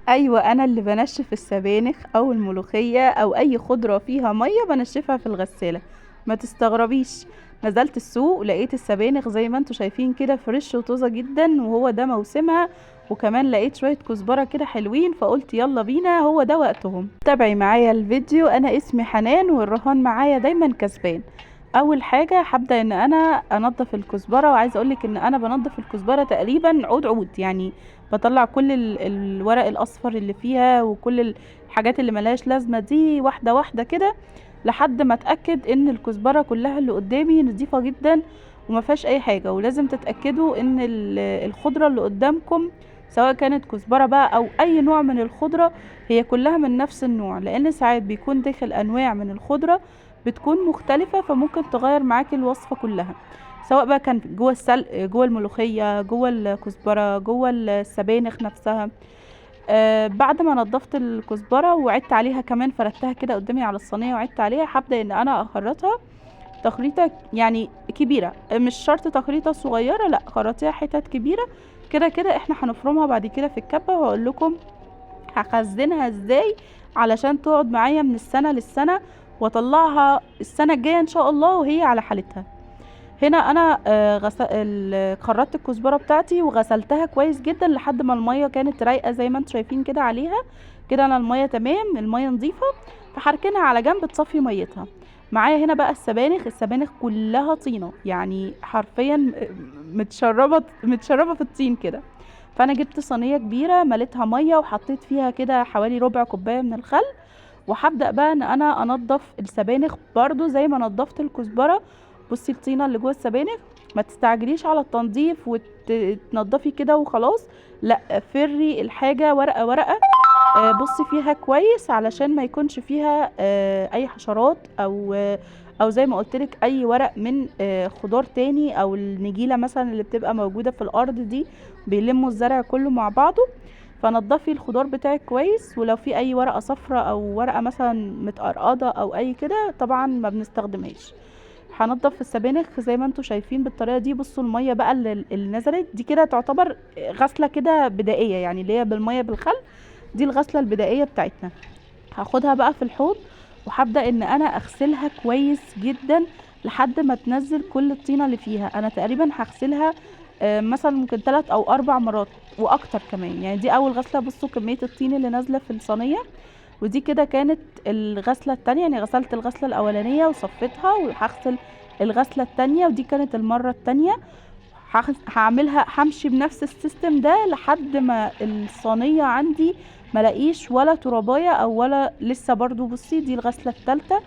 ايوه، انا اللي بنشف السبانخ او الملوخيه او اي خضره فيها ميه بنشفها في الغساله. ما تستغربيش. نزلت السوق لقيت السبانخ زي ما انتوا شايفين كده فريش وطازه جدا، وهو ده موسمها. وكمان لقيت شويه كزبره كده حلوين، فقلت يلا بينا هو ده وقتهم. تابعي معايا الفيديو. انا اسمي حنان، والرهان معايا دايما كسبان. اول حاجه هبدا ان انا انضف الكزبره، وعايزه اقولك ان انا بنضف الكزبره تقريبا عود عود يعني. بطلع كل الورق الاصفر اللي فيها وكل الحاجات اللي ملهاش لازمه دي واحده واحده كده، لحد ما اتاكد ان الكزبره كلها اللي قدامي نظيفه جدا وما فيهاش اي حاجه. ولازم تتاكدوا ان الخضره اللي قدامكم، سواء كانت كزبره بقى او اي نوع من الخضره، هي كلها من نفس النوع، لان ساعات بيكون داخل انواع من الخضره بتكون مختلفه، فممكن تغير معاكي الوصفه كلها. سواء بقى كان جوه السلق، جوه الملوخيه، جوه الكزبره، جوه السبانخ نفسها. بعد ما نضفت الكزبره وعدت عليها كمان، فردتها كده قدامي على الصينيه وعدت عليها، هبدا ان انا اخرطها تخريطه يعني كبيره. مش شرط تخريطه صغيره، لا، خرطيها حتت كبيره. كده كده احنا هنفرمها بعد كده في الكبه، وهقول لكم هخزنها ازاي علشان تقعد معايا من السنه للسنه، واطلعها السنه الجايه ان شاء الله وهي على حالتها. هنا انا خرطت الكزبره بتاعتي وغسلتها كويس جدا لحد ما الميه كانت رايقه زي ما انتم شايفين كده عليها. كده انا الميه تمام، الميه نظيفه، فهركنها على جنب تصفي ميتها. معايا هنا بقى السبانخ كلها طينه، يعني حرفيا متشربه متشربه في الطين كده. فانا جبت صينيه كبيره مليتها ميه وحطيت فيها كده حوالي ربع كوبايه من الخل. وهبدأ بقى ان انا انضف السبانخ برضو زي ما نضفت الكزبرة. بصي الطينة اللي جوه السبانخ، ما تستعجليش على التنظيف وتنضفي كده وخلاص. لا، فري الحاجة ورقة ورقة. بصي فيها كويس علشان ما يكونش فيها اي حشرات او زي ما قلتلك اي ورق من خضار تاني، او النجيلة مثلا اللي بتبقى موجودة في الارض دي، بيلموا الزرع كله مع بعضه. فنضفي الخضار بتاعك كويس، ولو في اي ورقه صفراء او ورقه مثلا متقرقضه او اي كده طبعا ما بنستخدمهاش. هنضف السبانخ زي ما انتم شايفين بالطريقه دي. بصوا الميه بقى اللي نزلت دي كده تعتبر غسله كده بدائيه، يعني اللي هي بالميه بالخل. دي الغسله البدائيه بتاعتنا. هاخدها بقى في الحوض، وهبدأ ان انا اغسلها كويس جدا لحد ما تنزل كل الطينة اللي فيها. انا تقريبا هغسلها مثلا ممكن 3 او 4 مرات واكتر كمان. يعني دي اول غسلة. بصوا كمية الطين اللي نازلة في الصينية. ودي كده كانت الغسلة التانية، يعني غسلت الغسلة الاولانية وصفيتها، وهغسل الغسلة التانية، ودي كانت المرة التانية. هعملها همشي بنفس السيستم ده لحد ما الصينية عندي ملاقيش ولا ترابايه او ولا لسه. برضو بصي دي الغسله الثالثه،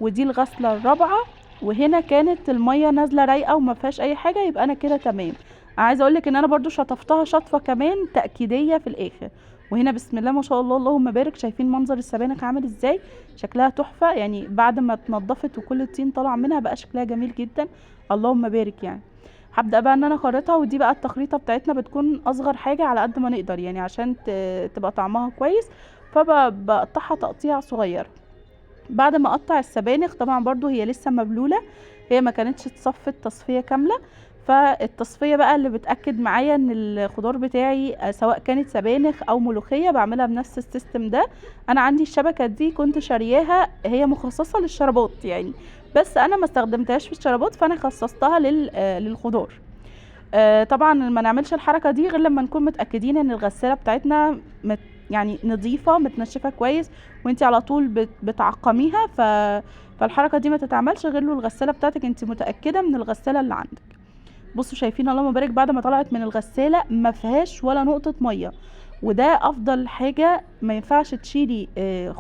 ودي الغسله الرابعه، وهنا كانت الميه نازله رايقه وما فيهاش اي حاجه، يبقى انا كده تمام. عايزه اقول لك ان انا برضو شطفتها شطفه كمان تاكيديه في الاخر. وهنا بسم الله ما شاء الله اللهم بارك، شايفين منظر السبانخ عامل ازاي؟ شكلها تحفه يعني، بعد ما اتنضفت وكل الطين طلع منها بقى شكلها جميل جدا. اللهم بارك يعني. هبدأ بقى ان انا اخرطها، ودي بقى التخريطة بتاعتنا بتكون اصغر حاجة على قد ما نقدر، يعني عشان تبقى طعمها كويس. فبقطعها تقطيع صغير. بعد ما اقطع السبانخ طبعا برضو هي لسه مبلولة، هي ما كانتش اتصفت تصفية كاملة. فالتصفية بقى اللي بتأكد معايا ان الخضار بتاعي سواء كانت سبانخ او ملوخية بعملها بنفس السيستم ده. انا عندي الشبكة دي كنت شارياها، هي مخصصة للشربات يعني، بس انا ما استخدمتهاش في الشربات، فانا خصصتها للخضار. طبعا ما نعملش الحركه دي غير لما نكون متاكدين ان الغساله بتاعتنا يعني نظيفه متنشفه كويس، وانتي على طول بتعقميها. فالحركه دي ما تتعملش غير لو الغساله بتاعتك انتي متاكده من الغساله اللي عندك. بصوا شايفين اللهم بارك، بعد ما طلعت من الغساله ما فيهاش ولا نقطه ميه. وده افضل حاجه. ما ينفعش تشيلي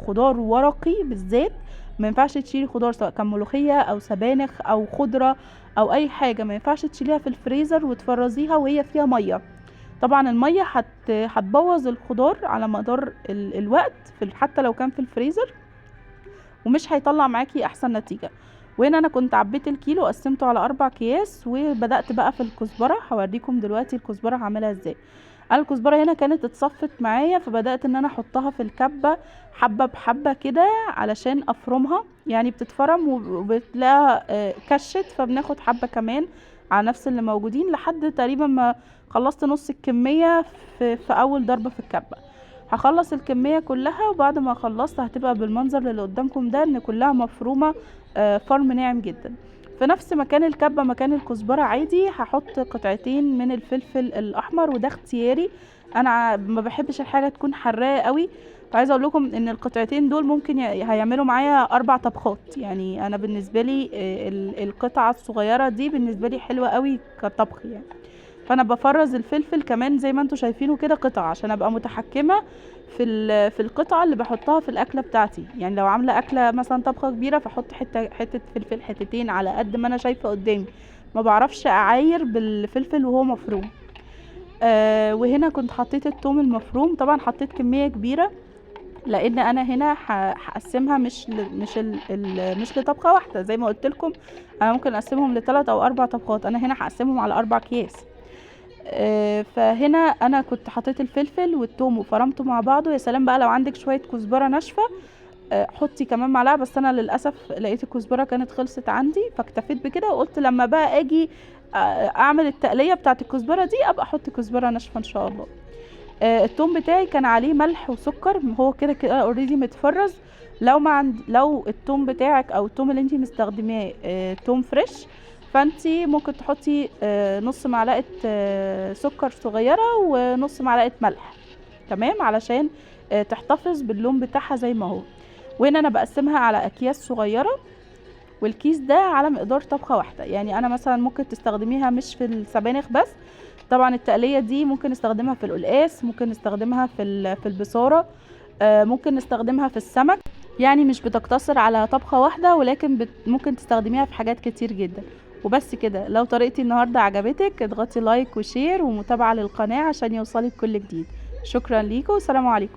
خضار ورقي بالذات. ما ينفعش تشيلي خضار سواء كان ملوخيه او سبانخ او خضره او اي حاجه، ما ينفعش تشيليها في الفريزر وتفرزيها وهي فيها ميه. طبعا الميه هتبوظ الخضار على مدار الوقت حتى لو كان في الفريزر، ومش هيطلع معاكي احسن نتيجة. وهنا انا كنت عبيت الكيلو وقسمته على 4 اكياس، وبدأت بقى في الكزبرة. هوريكم دلوقتي الكزبرة هعملها ازاي. انا الكزبرة هنا كانت اتصفت معايا، فبدأت ان انا احطها في الكبة حبة بحبة كده علشان افرمها. يعني بتتفرم وبتلاقيها كشت، فبناخد حبة كمان على نفس اللي موجودين لحد تقريبا ما خلصت نص الكمية في اول ضربة في الكبة. هخلص الكمية كلها، وبعد ما خلصت هتبقى بالمنظر اللي قدامكم ده، ان كلها مفرومة فرم ناعم جدا. في نفس مكان الكبة مكان الكزبرة عادي هحط قطعتين من الفلفل الاحمر، وده اختياري، انا ما بحبش الحاجة تكون حراقة قوي. فعايزه اقول لكم ان القطعتين دول ممكن هيعملوا معايا 4 طبخات. يعني انا بالنسبه لي القطعه الصغيره دي بالنسبه لي حلوه قوي كطبخ يعني. فانا بفرز الفلفل كمان زي ما انتم شايفينه كده قطع، عشان ابقى متحكمه في القطعه اللي بحطها في الاكله بتاعتي. يعني لو عامله اكله مثلا طبخه كبيره فاحط حته فلفل، حتتين على قد ما انا شايفه قدامي، ما بعرفش اعاير بالفلفل وهو مفروم. وهنا كنت حطيت الثوم المفروم، طبعا حطيت كميه كبيره لان انا هنا هقسمها مش لطبخه واحده زي ما قلت لكم. انا ممكن اقسمهم ل3 أو 4 طبخات، انا هنا هقسمهم على 4 اكياس. فهنا انا كنت حطيت الفلفل والثوم وفرمته مع بعضه. يا سلام بقى لو عندك شويه كزبره ناشفه حطي كمان معلقه، بس انا للاسف لقيت الكزبره كانت خلصت عندي فاكتفيت بكده، وقلت لما بقى اجي اعمل التقليه بتاعه الكزبره دي ابقى احط كزبره ناشفه ان شاء الله. التوم بتاعي كان عليه ملح وسكر، هو كده كده اوريدي متفرز. لو التوم بتاعك او التوم اللي انتي مستخدماه توم فريش، فانتي ممكن تحطي نص معلقه سكر صغيره ونص معلقه ملح، تمام، علشان تحتفظ باللون بتاعها زي ما هو. وهنا انا بقسمها على اكياس صغيره، والكيس ده على مقدار طبخه واحده. يعني انا مثلا ممكن تستخدميها مش في السبانخ بس، طبعا التقليه دي ممكن نستخدمها في القلقاس، ممكن نستخدمها في البصاره، ممكن نستخدمها في السمك. يعني مش بتقتصر على طبخه واحده، ولكن ممكن تستخدميها في حاجات كتير جدا. وبس كده، لو طريقتي النهارده عجبتك اضغطي لايك وشير ومتابعه للقناه عشان يوصلك كل جديد. شكرا ليكم، والسلام عليكم.